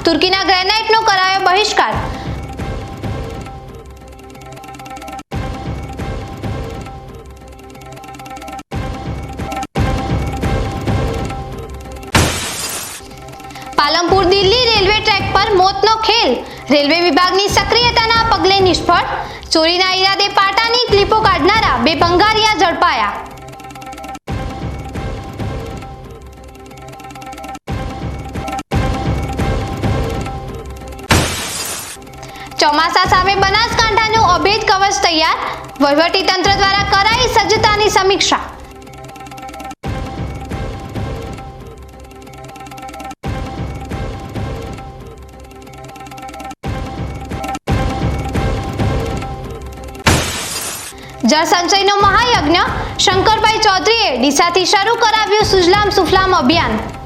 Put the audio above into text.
તુર્કીના ગ્રેનાઇટનો કરાયો બહિષ્કાર। પાલનપુર દિલ્હી રેલવે ટ્રેક પર મોતનો ખેલ, રેલવે વિભાગની સક્રિયતાના પગલે નિષ્ફળ। ચોરીના ઈરાદે પાટાની ક્લિપો કાઢનારા 2 ભંગારિયા ઝડપાયા। ચોમાસા સામે બનાસકાંઠાનું અભેદ કવચ તૈયાર, વહીવટીતંત્ર દ્વારા કરાઈ સજ્જતાની સમીક્ષા। જળસંચયનો મહાયજ્ઞ, શંકરભાઈ ચૌધરીએ ડીસાથી શરૂ કરાવ્યું સુજલામ સુફલામ અભિયાન।